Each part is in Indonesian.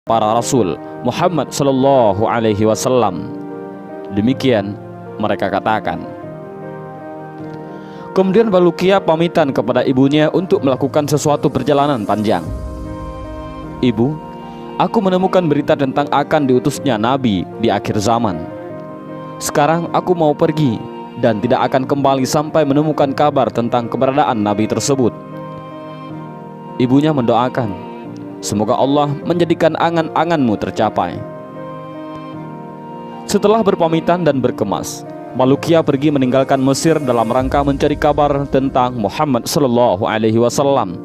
para rasul Muhammad Sallallahu Alaihi Wasallam. Demikian mereka katakan. Kemudian Baluqiyah pamitan kepada ibunya untuk melakukan sesuatu perjalanan panjang. Ibu, aku menemukan berita tentang akan diutusnya Nabi di akhir zaman. Sekarang aku mau pergi dan tidak akan kembali sampai menemukan kabar tentang keberadaan Nabi tersebut. Ibunya mendoakan, semoga Allah menjadikan angan-anganmu tercapai. Setelah berpamitan dan berkemas, Baluqiyah pergi meninggalkan Mesir dalam rangka mencari kabar tentang Muhammad Sallallahu Alaihi Wasallam.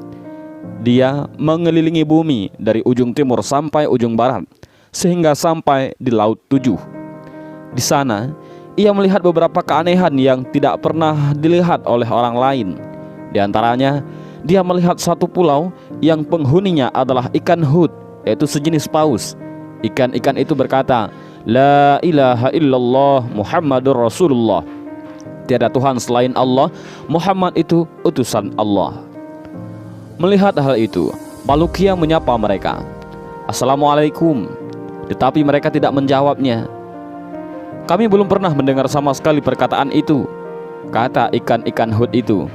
Dia mengelilingi bumi dari ujung timur sampai ujung barat, sehingga sampai di Laut Tujuh. Di sana, ia melihat beberapa keanehan yang tidak pernah dilihat oleh orang lain. Di antaranya, dia melihat satu pulau yang penghuninya adalah ikan hut, yaitu sejenis paus. Ikan-ikan itu berkata, La ilaha illallah Muhammadur Rasulullah. Tiada Tuhan selain Allah, Muhammad itu utusan Allah. Melihat hal itu, Baluqiyah menyapa mereka, Assalamualaikum. Tetapi mereka tidak menjawabnya. Kami belum pernah mendengar sama sekali perkataan itu, kata ikan-ikan hut itu.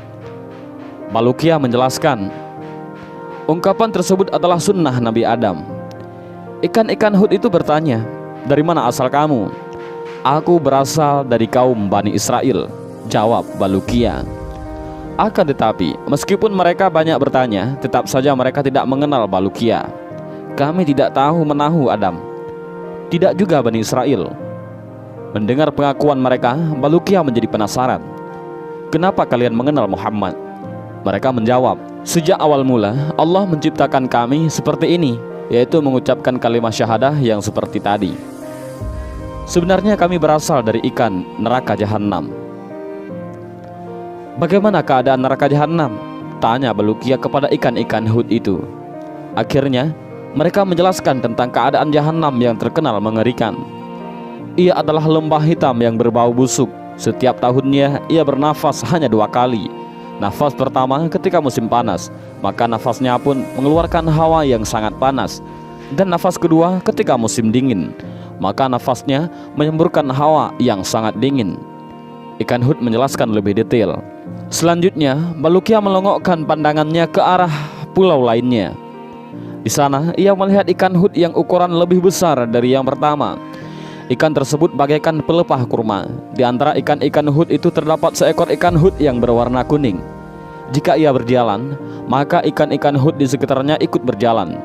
Baluqiyah menjelaskan, ungkapan tersebut adalah sunnah Nabi Adam. Ikan-ikan hut itu bertanya, dari mana asal kamu? Aku berasal dari kaum Bani Israel, jawab Baluqiyah. Akan tetapi, meskipun mereka banyak bertanya, tetap saja mereka tidak mengenal Baluqiyah. Kami tidak tahu menahu Adam, tidak juga Bani Israel. Mendengar pengakuan mereka, Baluqiyah menjadi penasaran. Kenapa kalian mengenal Muhammad? Mereka menjawab, sejak awal mula Allah menciptakan kami seperti ini, yaitu mengucapkan kalimat syahadah yang seperti tadi. Sebenarnya kami berasal dari ikan neraka jahanam. Bagaimana keadaan neraka jahanam? Tanya Baluqiyah kepada ikan-ikan hut itu. Akhirnya mereka menjelaskan tentang keadaan jahanam yang terkenal mengerikan. Ia adalah lembah hitam yang berbau busuk. Setiap tahunnya ia bernafas hanya 2 kali. Nafas pertama ketika musim panas, maka nafasnya pun mengeluarkan hawa yang sangat panas. Dan nafas kedua ketika musim dingin, maka nafasnya menyemburkan hawa yang sangat dingin. Ikan hut menjelaskan lebih detail. Selanjutnya, Baluqiyah melongokkan pandangannya ke arah pulau lainnya. Di sana, ia melihat ikan hut yang ukuran lebih besar dari yang pertama. Ikan tersebut bagaikan pelepah kurma. Di antara ikan-ikan hut itu terdapat seekor ikan hut yang berwarna kuning. Jika ia berjalan, maka ikan-ikan hut di sekitarnya ikut berjalan.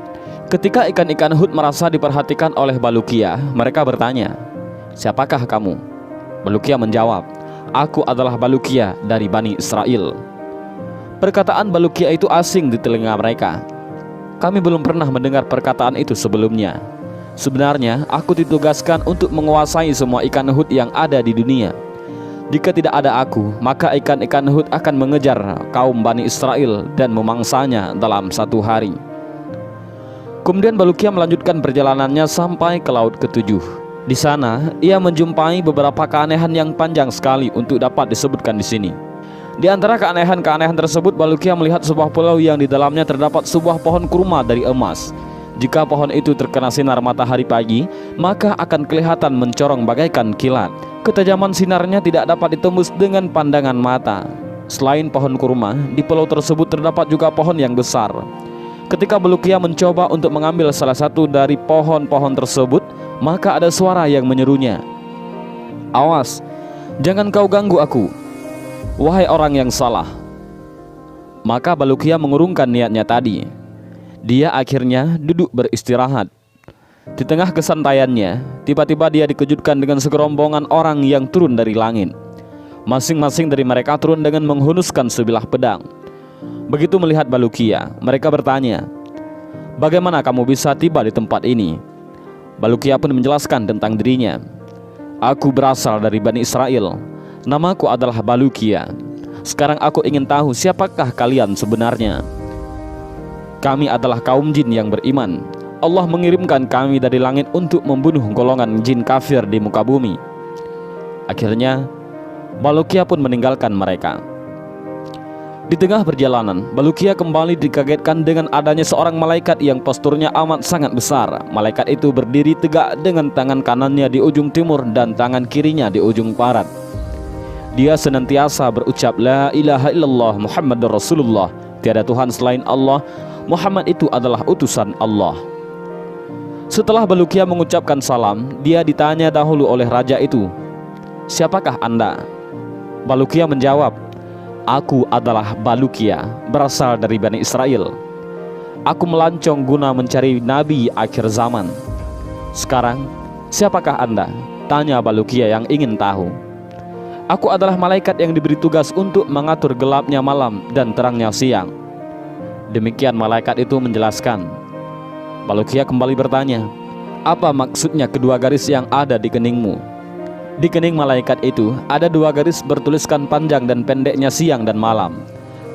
Ketika ikan-ikan hut merasa diperhatikan oleh Baluqiyah, mereka bertanya, siapakah kamu? Baluqiyah menjawab, aku adalah Baluqiyah dari Bani Israel. Perkataan Baluqiyah itu asing di telinga mereka. Kami belum pernah mendengar perkataan itu sebelumnya. Sebenarnya aku ditugaskan untuk menguasai semua ikan hut yang ada di dunia. Jika tidak ada aku, maka ikan-ikan hut akan mengejar kaum Bani Israel dan memangsanya dalam 1 hari. Kemudian Baluqiyah melanjutkan perjalanannya sampai ke Laut Ketujuh. Di sana ia menjumpai beberapa keanehan yang panjang sekali untuk dapat disebutkan di sini. Di antara keanehan-keanehan tersebut, Baluqiyah melihat sebuah pulau yang di dalamnya terdapat sebuah pohon kurma dari emas. Jika pohon itu terkena sinar matahari pagi, maka akan kelihatan mencorong bagaikan kilat. Ketajaman sinarnya tidak dapat ditembus dengan pandangan mata. Selain pohon kurma, di pulau tersebut terdapat juga pohon yang besar. Ketika Bulukiya mencoba untuk mengambil salah satu dari pohon-pohon tersebut, maka ada suara yang menyerunya, "Awas, jangan kau ganggu aku, wahai orang yang salah." Maka Bulukiya mengurungkan niatnya tadi. Dia akhirnya duduk beristirahat. Di tengah kesantaiannya, tiba-tiba dia dikejutkan dengan segerombongan orang yang turun dari langit. Masing-masing dari mereka turun dengan menghunuskan sebilah pedang. Begitu melihat Bulukiya, mereka bertanya, "Bagaimana kamu bisa tiba di tempat ini?" Bulukiya pun menjelaskan tentang dirinya. "Aku berasal dari Bani Israel. Namaku adalah Bulukiya. Sekarang aku ingin tahu siapakah kalian sebenarnya." "Kami adalah kaum jin yang beriman. Allah mengirimkan kami dari langit untuk membunuh golongan jin kafir di muka bumi." Akhirnya Bulukiya pun meninggalkan mereka. Di tengah perjalanan, Bulukiya kembali dikagetkan dengan adanya seorang malaikat yang posturnya amat sangat besar. Malaikat itu berdiri tegak dengan tangan kanannya di ujung timur dan tangan kirinya di ujung barat. Dia senantiasa berucap, "La ilaha illallah Muhammadur Rasulullah." Tiada Tuhan selain Allah, Muhammad itu adalah utusan Allah. Setelah Bulukiya mengucapkan salam, dia ditanya dahulu oleh raja itu, "Siapakah Anda?" Bulukiya menjawab, "Aku adalah Bulukiya, berasal dari Bani Israel. Aku melancong guna mencari nabi akhir zaman." "Sekarang, siapakah Anda?" tanya Bulukiya yang ingin tahu. "Aku adalah malaikat yang diberi tugas untuk mengatur gelapnya malam dan terangnya siang." Demikian malaikat itu menjelaskan. Bulukiya kembali bertanya, "Apa maksudnya kedua garis yang ada di keningmu?" Di kening malaikat itu ada dua garis bertuliskan panjang dan pendeknya siang dan malam.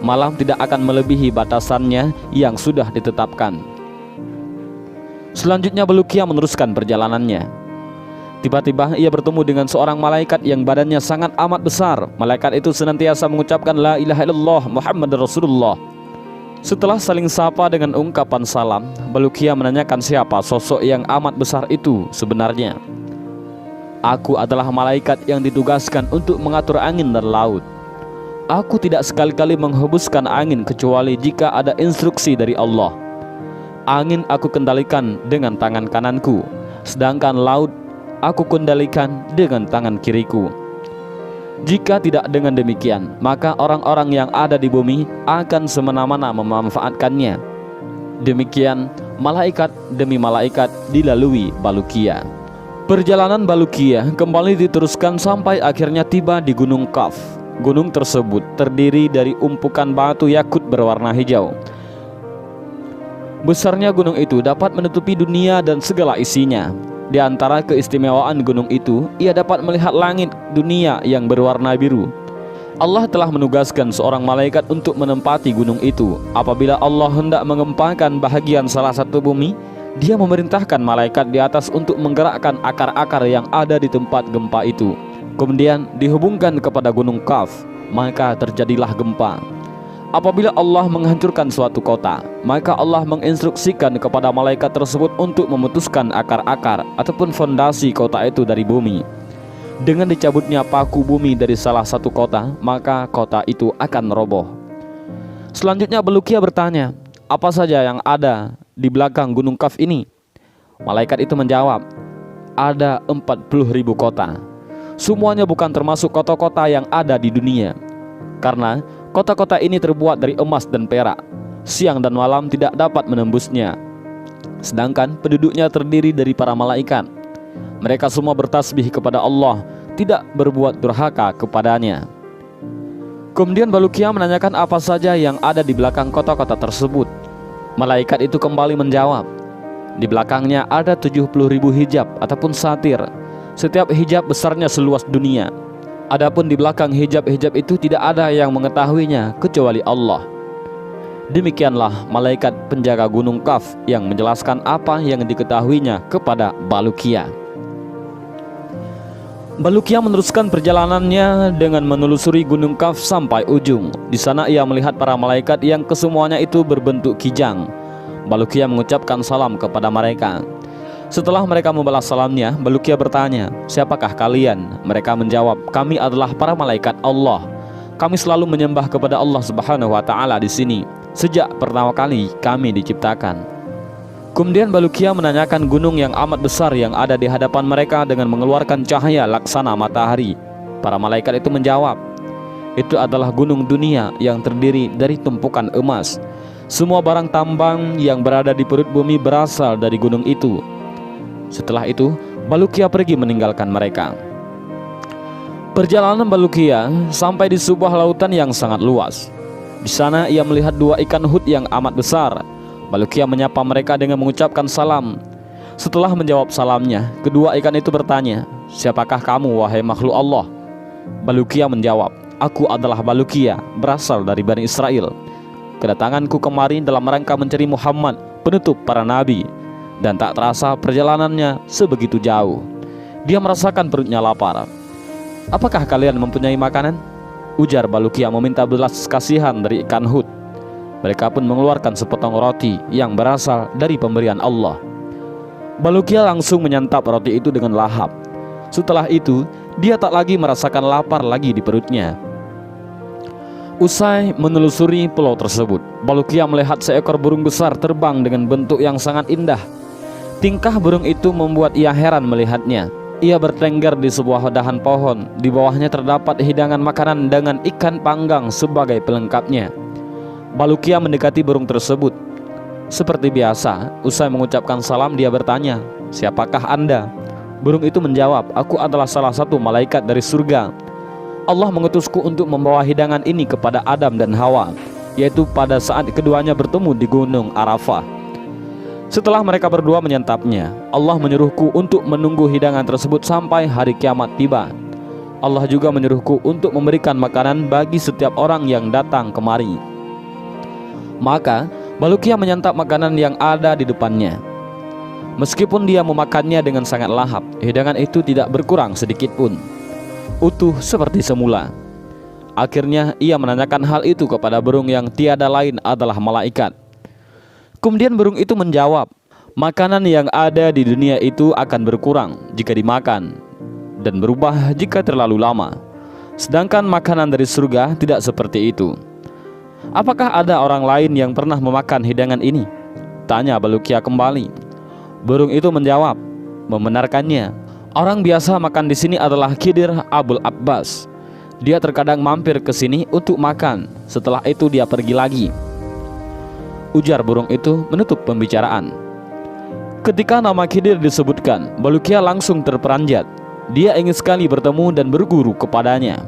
Malam tidak akan melebihi batasannya yang sudah ditetapkan. Selanjutnya Bulukiya meneruskan perjalanannya. Tiba-tiba ia bertemu dengan seorang malaikat yang badannya sangat amat besar. Malaikat itu senantiasa mengucapkan, "La ilaha illallah Muhammadur Rasulullah." Setelah saling sapa dengan ungkapan salam, Bulukiya menanyakan siapa sosok yang amat besar itu sebenarnya. "Aku adalah malaikat yang ditugaskan untuk mengatur angin dan laut. Aku tidak sekali-kali menghembuskan angin kecuali jika ada instruksi dari Allah. Angin aku kendalikan dengan tangan kananku, sedangkan laut aku kendalikan dengan tangan kiriku. Jika tidak dengan demikian, maka orang-orang yang ada di bumi akan semena-mena memanfaatkannya." Demikian malaikat demi malaikat dilalui Bulukiya. Perjalanan Bulukiya kembali diteruskan sampai akhirnya tiba di Gunung Kaf. Gunung tersebut terdiri dari umpukan batu yakut berwarna hijau. Besarnya gunung itu dapat menutupi dunia dan segala isinya. Di antara keistimewaan gunung itu, ia dapat melihat langit dunia yang berwarna biru. Allah telah menugaskan seorang malaikat untuk menempati gunung itu. Apabila Allah hendak mengempaskan bahagian salah satu bumi, Dia memerintahkan malaikat di atas untuk menggerakkan akar-akar yang ada di tempat gempa itu. Kemudian dihubungkan kepada gunung Kaf, maka terjadilah gempa. Apabila Allah menghancurkan suatu kota, maka Allah menginstruksikan kepada malaikat tersebut untuk memutuskan akar-akar ataupun fondasi kota itu dari bumi. Dengan dicabutnya paku bumi dari salah satu kota, maka kota itu akan roboh. Selanjutnya Bulukiya bertanya, "Apa saja yang ada di belakang gunung Kaf ini?" Malaikat itu menjawab, "Ada 40.000 kota. Semuanya bukan termasuk kota-kota yang ada di dunia. Karena kota-kota ini terbuat dari emas dan perak. Siang dan malam tidak dapat menembusnya. Sedangkan penduduknya terdiri dari para malaikat. Mereka semua bertasbih kepada Allah, tidak berbuat durhaka kepadanya." Kemudian Bulukiya menanyakan apa saja yang ada di belakang kota-kota tersebut. Malaikat itu kembali menjawab, "Di belakangnya ada 70.000 hijab ataupun satir. Setiap hijab besarnya seluas dunia. Adapun di belakang hijab-hijab itu tidak ada yang mengetahuinya kecuali Allah." Demikianlah malaikat penjaga gunung Kaf yang menjelaskan apa yang diketahuinya kepada Bulukiya. Bulukiya meneruskan perjalanannya dengan menelusuri gunung Kaf sampai ujung. Di sana ia melihat para malaikat yang kesemuanya itu berbentuk kijang. Balukia mengucapkan salam kepada mereka. Setelah mereka membalas salamnya, Balukia bertanya, "Siapakah kalian?" Mereka menjawab, "Kami adalah para malaikat Allah. Kami selalu menyembah kepada Allah Subhanahu wa Ta'ala di sini sejak pertama kali kami diciptakan." Kemudian Balukia menanyakan gunung yang amat besar yang ada di hadapan mereka dengan mengeluarkan cahaya laksana matahari. Para malaikat itu menjawab, "Itu adalah gunung dunia yang terdiri dari tumpukan emas. Semua barang tambang yang berada di perut bumi berasal dari gunung itu." Setelah itu, Balukia pergi meninggalkan mereka. Perjalanan Balukia sampai di sebuah lautan yang sangat luas. Di sana ia melihat 2 ikan hut yang amat besar. Balukia menyapa mereka dengan mengucapkan salam. Setelah menjawab salamnya, kedua ikan itu bertanya, "Siapakah kamu, wahai makhluk Allah?" Balukia menjawab, "Aku adalah Balukia, berasal dari Bani Israel. Kedatanganku kemari dalam rangka mencari Muhammad, penutup para nabi." Dan tak terasa perjalanannya sebegitu jauh. Dia merasakan perutnya lapar. "Apakah kalian mempunyai makanan?" ujar Balukia meminta belas kasihan dari ikan hut. Mereka pun mengeluarkan sepotong roti yang berasal dari pemberian Allah. Balukia langsung menyantap roti itu dengan lahap. Setelah itu, dia tak lagi merasakan lapar lagi di perutnya. Usai menelusuri pulau tersebut, Balukia melihat seekor burung besar terbang dengan bentuk yang sangat indah. Tingkah burung itu membuat ia heran melihatnya. Ia bertengger di sebuah dahan pohon. Di bawahnya terdapat hidangan makanan dengan ikan panggang sebagai pelengkapnya. Balukia mendekati burung tersebut. Seperti biasa, usai mengucapkan salam, dia bertanya, "Siapakah Anda?" Burung itu menjawab, "Aku adalah salah satu malaikat dari surga. Allah mengutusku untuk membawa hidangan ini kepada Adam dan Hawa, yaitu pada saat keduanya bertemu di Gunung Arafah. Setelah mereka berdua menyantapnya, Allah menyuruhku untuk menunggu hidangan tersebut sampai hari kiamat tiba. Allah juga menyuruhku untuk memberikan makanan bagi setiap orang yang datang kemari." Maka Balukia menyantap makanan yang ada di depannya. Meskipun dia memakannya dengan sangat lahap, hidangan itu tidak berkurang sedikit pun, utuh seperti semula. Akhirnya ia menanyakan hal itu kepada burung yang tiada lain adalah malaikat. Kemudian burung itu menjawab, "Makanan yang ada di dunia itu akan berkurang jika dimakan dan berubah jika terlalu lama. Sedangkan makanan dari surga tidak seperti itu." "Apakah ada orang lain yang pernah memakan hidangan ini?" tanya Balukia kembali. Burung itu menjawab, membenarkannya. "Orang biasa makan di sini adalah Khidir Abul Abbas. Dia terkadang mampir ke sini untuk makan. Setelah itu dia pergi lagi," ujar burung itu menutup pembicaraan. Ketika nama Khidir disebutkan, Balukia langsung terperanjat. Dia ingin sekali bertemu dan berguru kepadanya.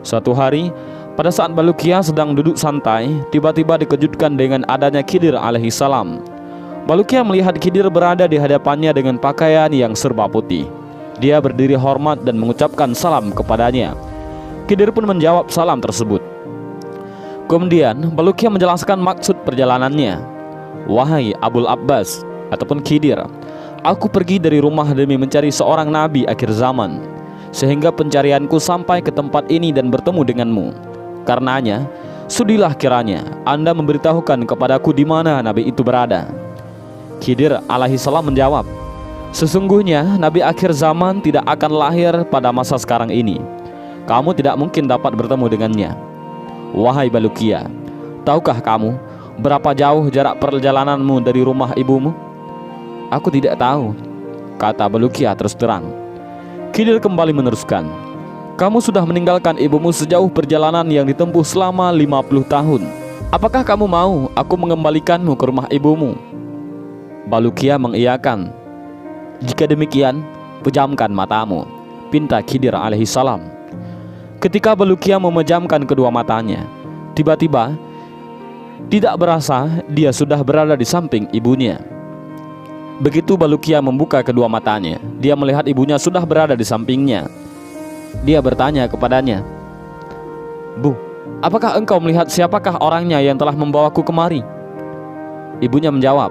Suatu hari, pada saat Balukia sedang duduk santai, tiba-tiba dikejutkan dengan adanya Khidir alaihissalam. Balukia melihat Khidir berada di hadapannya dengan pakaian yang serba putih. Dia berdiri hormat dan mengucapkan salam kepadanya. Khidir pun menjawab salam tersebut. Kemudian Balukia menjelaskan maksud perjalanannya. "Wahai Abul Abbas ataupun Khidir, aku pergi dari rumah demi mencari seorang nabi akhir zaman, sehingga pencarianku sampai ke tempat ini dan bertemu denganmu. Karenanya, sudilah kiranya Anda memberitahukan kepadaku di mana nabi itu berada." Khidir alaihissalam menjawab, "Sesungguhnya nabi akhir zaman tidak akan lahir pada masa sekarang ini. Kamu tidak mungkin dapat bertemu dengannya. Wahai Balukia, tahukah kamu berapa jauh jarak perjalananmu dari rumah ibumu?" "Aku tidak tahu," kata Balukia terus terang. Khidir kembali meneruskan, "Kamu sudah meninggalkan ibumu sejauh perjalanan yang ditempuh selama 50 tahun. Apakah kamu mau aku mengembalikanmu ke rumah ibumu?" Balukia mengiyakan. "Jika demikian, pejamkan matamu," pinta Khidir alaihissalam. Ketika Balukia memejamkan kedua matanya, tiba-tiba tidak berasa dia sudah berada di samping ibunya. Begitu Balukia membuka kedua matanya, dia melihat ibunya sudah berada di sampingnya. Dia bertanya kepadanya, "Bu, apakah engkau melihat siapakah orangnya yang telah membawaku kemari?" Ibunya menjawab,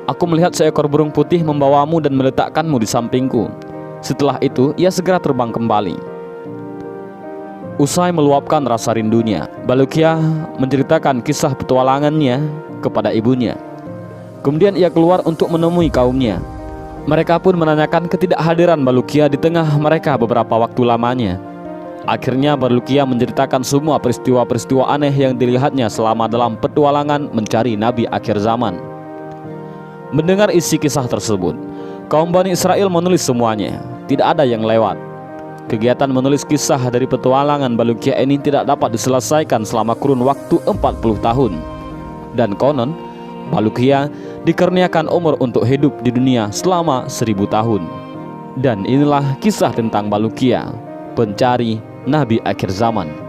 "Aku melihat seekor burung putih membawamu dan meletakkanmu di sampingku." Setelah itu ia segera terbang kembali. Usai meluapkan rasa rindunya, Balukia menceritakan kisah petualangannya kepada ibunya. Kemudian ia keluar untuk menemui kaumnya. Mereka pun menanyakan ketidakhadiran Balukia di tengah mereka beberapa waktu lamanya. Akhirnya Balukia menceritakan semua peristiwa-peristiwa aneh yang dilihatnya selama dalam petualangan mencari Nabi akhir zaman. Mendengar isi kisah tersebut, kaum Bani Israel menulis semuanya, tidak ada yang lewat. Kegiatan menulis kisah dari petualangan Balukia ini tidak dapat diselesaikan selama kurun waktu 40 tahun. Dan konon, Balukia dikaruniakan umur untuk hidup di dunia selama 1000 tahun. Dan inilah kisah tentang Balukia, pencari Nabi akhir zaman.